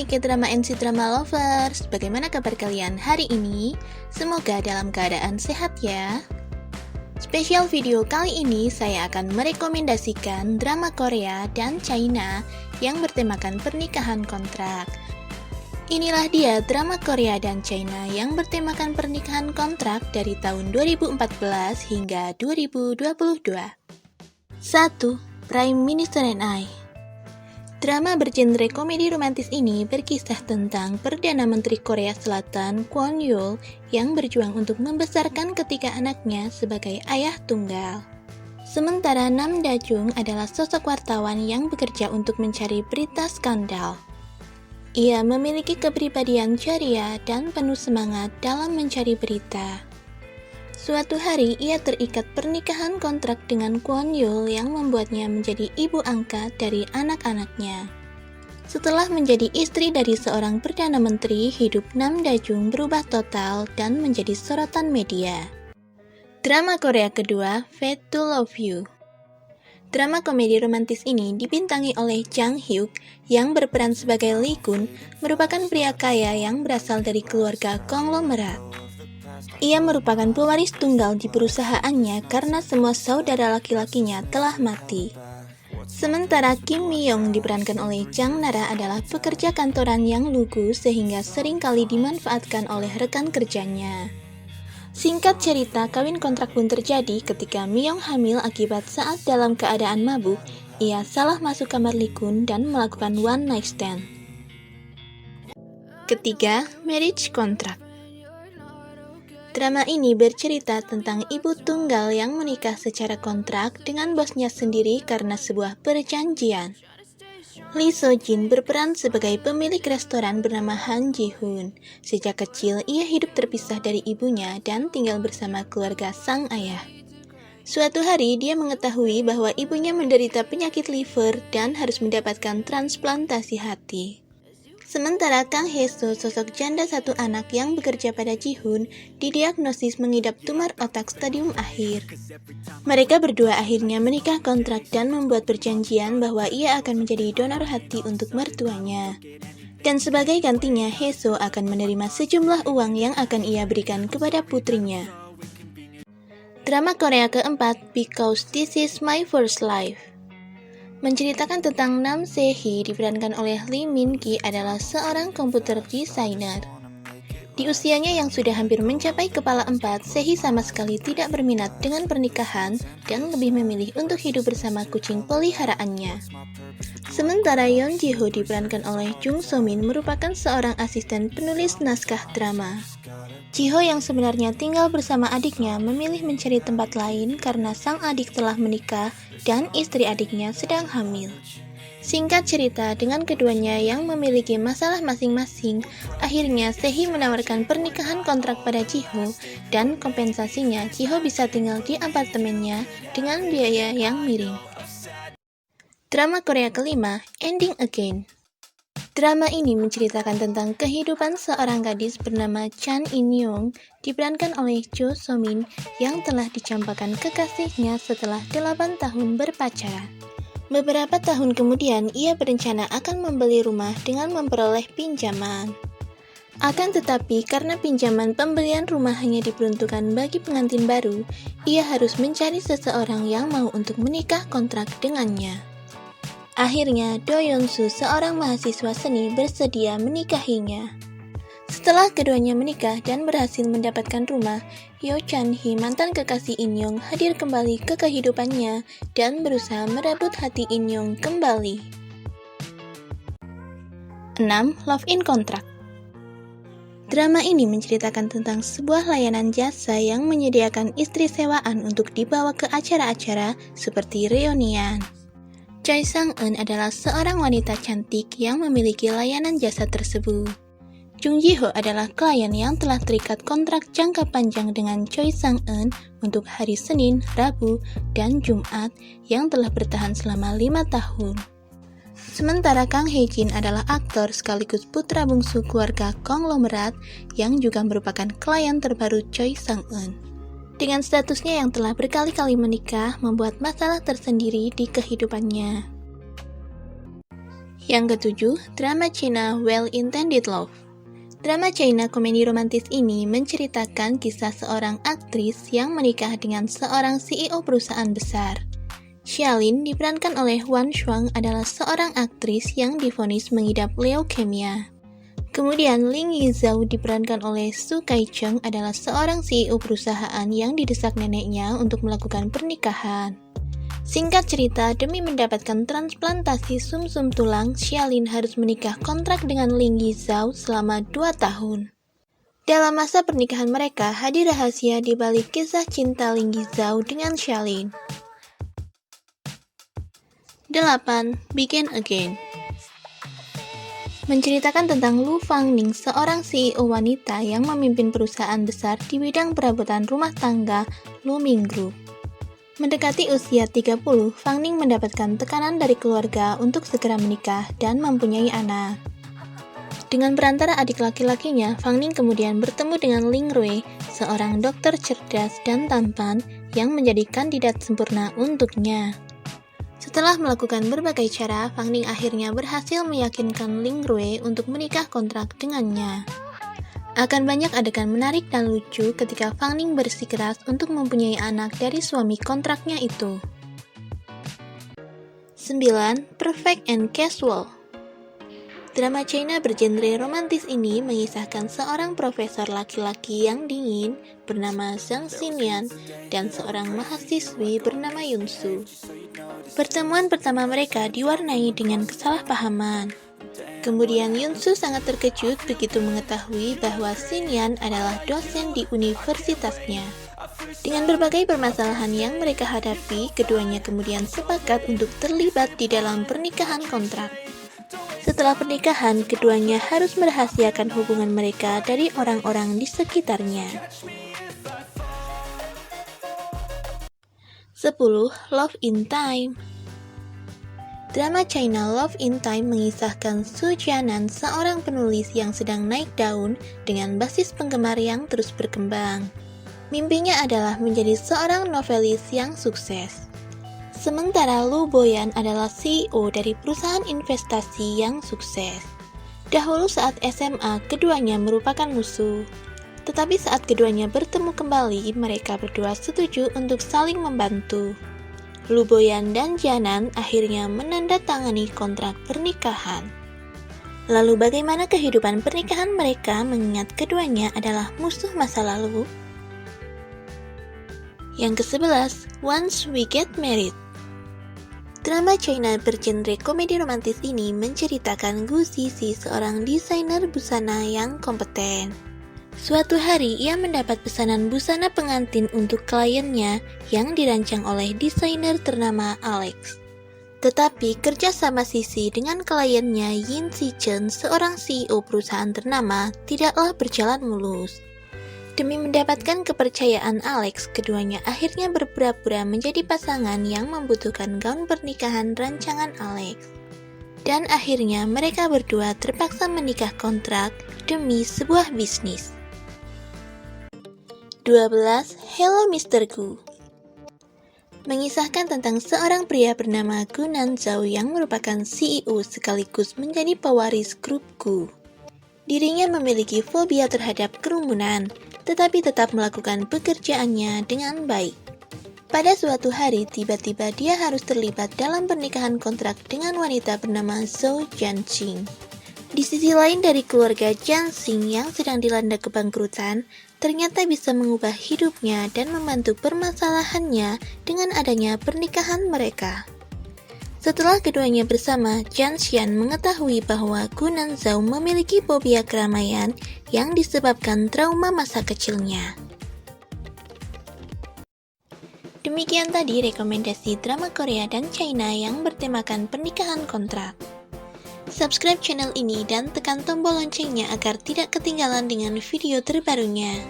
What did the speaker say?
Hai K-drama and C-drama lovers, bagaimana kabar kalian hari ini? Semoga dalam keadaan sehat ya. Spesial video kali ini saya akan merekomendasikan drama Korea dan China yang bertemakan pernikahan kontrak. Inilah dia drama Korea dan China yang bertemakan pernikahan kontrak dari tahun 2014 hingga 2022. 1. Prime Minister and I. Drama bergenre komedi romantis ini berkisah tentang Perdana Menteri Korea Selatan Kwon Yul yang berjuang untuk membesarkan ketiga anaknya sebagai ayah tunggal. Sementara Nam Da-jung adalah sosok wartawan yang bekerja untuk mencari berita skandal. Ia memiliki kepribadian ceria dan penuh semangat dalam mencari berita. Suatu hari, ia terikat pernikahan kontrak dengan Kwon Yul yang membuatnya menjadi ibu angkat dari anak-anaknya. Setelah menjadi istri dari seorang Perdana Menteri, hidup Nam Da-jung berubah total dan menjadi sorotan media. Drama Korea kedua, Fate to Love You. Drama komedi romantis ini dibintangi oleh Jang Hyuk yang berperan sebagai Lee Kun, merupakan pria kaya yang berasal dari keluarga konglomerat. Ia merupakan pewaris tunggal di perusahaannya karena semua saudara laki-lakinya telah mati. Sementara Kim Mi-young diperankan oleh Jang Nara adalah pekerja kantoran yang lugu sehingga seringkali dimanfaatkan oleh rekan kerjanya. Singkat cerita, kawin kontrak pun terjadi ketika Mi-young hamil akibat saat dalam keadaan mabuk, ia salah masuk kamar Lee Kun dan melakukan one night stand. Ketiga, Marriage Contract. Drama ini bercerita tentang ibu tunggal yang menikah secara kontrak dengan bosnya sendiri karena sebuah perjanjian. Lee So-jin berperan sebagai pemilik restoran bernama Han Ji-hoon. Sejak kecil, ia hidup terpisah dari ibunya dan tinggal bersama keluarga sang ayah. Suatu hari, dia mengetahui bahwa ibunya menderita penyakit liver dan harus mendapatkan transplantasi hati. Sementara Kang Hye-soo, sosok janda satu anak yang bekerja pada Ji-hoon, didiagnosis mengidap tumor otak stadium akhir. Mereka berdua akhirnya menikah kontrak dan membuat perjanjian bahwa ia akan menjadi donor hati untuk mertuanya. Dan sebagai gantinya, Hye-soo akan menerima sejumlah uang yang akan ia berikan kepada putrinya. Drama Korea keempat, Because This Is My First Life. Menceritakan tentang Nam Se-hee diperankan oleh Lee Min-ki adalah seorang komputer designer. Di usianya yang sudah hampir mencapai kepala 4, Se-hee sama sekali tidak berminat dengan pernikahan dan lebih memilih untuk hidup bersama kucing peliharaannya. Sementara Yeon Ji-ho diperankan oleh Jung So-min merupakan seorang asisten penulis naskah drama. Ji-ho yang sebenarnya tinggal bersama adiknya memilih mencari tempat lain karena sang adik telah menikah dan istri adiknya sedang hamil. Singkat cerita, dengan keduanya yang memiliki masalah masing-masing, akhirnya Se-hee menawarkan pernikahan kontrak pada Ji-ho dan kompensasinya Ji-ho bisa tinggal di apartemennya dengan biaya yang miring. Drama Korea kelima, Ending Again. Drama ini menceritakan tentang kehidupan seorang gadis bernama Chan In-young diperankan oleh Jo So-min yang telah dicampakkan kekasihnya setelah 8 tahun berpacaran. Beberapa tahun kemudian, ia berencana akan membeli rumah dengan memperoleh pinjaman. Akan tetapi, karena pinjaman pembelian rumah hanya diperuntukkan bagi pengantin baru, ia harus mencari seseorang yang mau untuk menikah kontrak dengannya. Akhirnya, Do Yeon-soo, seorang mahasiswa seni, bersedia menikahinya. Setelah keduanya menikah dan berhasil mendapatkan rumah, Yo Chan-hee, mantan kekasih In-young, hadir kembali ke kehidupannya dan berusaha merebut hati In-young kembali. 6. Love in Contract. Drama ini menceritakan tentang sebuah layanan jasa yang menyediakan istri sewaan untuk dibawa ke acara-acara seperti reunian. Choi Sang-eun adalah seorang wanita cantik yang memiliki layanan jasa tersebut. Jung Ji-ho adalah klien yang telah terikat kontrak jangka panjang dengan Choi Sang-eun untuk hari Senin, Rabu, dan Jumat yang telah bertahan selama 5 tahun. Sementara Kang Hae-jin adalah aktor sekaligus putra bungsu keluarga konglomerat yang juga merupakan klien terbaru Choi Sang-eun. Dengan statusnya yang telah berkali-kali menikah, membuat masalah tersendiri di kehidupannya. Yang ketujuh, drama China Well Intended Love. Drama China komedi romantis ini menceritakan kisah seorang aktris yang menikah dengan seorang CEO perusahaan besar. Xiaolin diperankan oleh Wan Shuang adalah seorang aktris yang divonis mengidap leukemia. Kemudian Ling Yizhou diperankan oleh Su Kai-cheng adalah seorang CEO perusahaan yang didesak neneknya untuk melakukan pernikahan. Singkat cerita, demi mendapatkan transplantasi sumsum tulang, Xiaolin harus menikah kontrak dengan Ling Yizhou selama 2 tahun. Dalam masa pernikahan mereka, hadir rahasia di balik kisah cinta Ling Yizhou dengan Xiaolin. 8. Begin Again. Menceritakan tentang Lu Fangning, seorang CEO wanita yang memimpin perusahaan besar di bidang perabotan rumah tangga Luming Group. Mendekati usia 30, Fangning mendapatkan tekanan dari keluarga untuk segera menikah dan mempunyai anak. Dengan perantara adik laki-lakinya, Fangning kemudian bertemu dengan Ling Rui, seorang dokter cerdas dan tampan yang menjadi kandidat sempurna untuknya. Setelah melakukan berbagai cara, Fangning akhirnya berhasil meyakinkan Ling Rui untuk menikah kontrak dengannya. Akan banyak adegan menarik dan lucu ketika Fangning bersikeras untuk mempunyai anak dari suami kontraknya itu. 9. Perfect and Casual. Drama China bergenre romantis ini mengisahkan seorang profesor laki-laki yang dingin bernama Zhang Xinyan dan seorang mahasiswi bernama Yunsu. Pertemuan pertama mereka diwarnai dengan kesalahpahaman. Kemudian Yunsu sangat terkejut begitu mengetahui bahwa Xinyan adalah dosen di universitasnya. Dengan berbagai permasalahan yang mereka hadapi, keduanya kemudian sepakat untuk terlibat di dalam pernikahan kontrak. Setelah pernikahan, keduanya harus merahasiakan hubungan mereka dari orang-orang di sekitarnya. 10. Love in Time. Drama China Love in Time mengisahkan Su Jianan, seorang penulis yang sedang naik daun dengan basis penggemar yang terus berkembang. Mimpinya adalah menjadi seorang novelis yang sukses. Sementara Lu Boyan adalah CEO dari perusahaan investasi yang sukses. Dahulu saat SMA, keduanya merupakan musuh. Tetapi saat keduanya bertemu kembali, mereka berdua setuju untuk saling membantu. Lu Boyan dan Jianan akhirnya menandatangani kontrak pernikahan. Lalu bagaimana kehidupan pernikahan mereka mengingat keduanya adalah musuh masa lalu? Yang ke-11, Once We Get Married. Drama China bergenre komedi romantis ini menceritakan Gu Zizi, seorang desainer busana yang kompeten. Suatu hari, ia mendapat pesanan busana pengantin untuk kliennya yang dirancang oleh desainer ternama Alex. Tetapi kerjasama Zizi dengan kliennya Yin Zichen, seorang CEO perusahaan ternama, tidaklah berjalan mulus. Demi mendapatkan kepercayaan Alex, keduanya akhirnya berpura-pura menjadi pasangan yang membutuhkan gaun pernikahan rancangan Alex. Dan akhirnya mereka berdua terpaksa menikah kontrak demi sebuah bisnis. 12. Hello Mr. Gu. Mengisahkan tentang seorang pria bernama Gu Nanzhao yang merupakan CEO sekaligus menjadi pewaris grup Gu. Dirinya memiliki fobia terhadap kerumunan, tetapi tetap melakukan pekerjaannya dengan baik. Pada suatu hari, tiba-tiba dia harus terlibat dalam pernikahan kontrak dengan wanita bernama Zhou Jianxing. Di sisi lain dari keluarga Jianxing yang sedang dilanda kebangkrutan, ternyata bisa mengubah hidupnya dan membantu permasalahannya dengan adanya pernikahan mereka. Setelah keduanya bersama, Jian Xian mengetahui bahwa Gu Nanzhao memiliki fobia keramaian yang disebabkan trauma masa kecilnya. Demikian tadi rekomendasi drama Korea dan China yang bertemakan pernikahan kontrak. Subscribe channel ini dan tekan tombol loncengnya agar tidak ketinggalan dengan video terbarunya.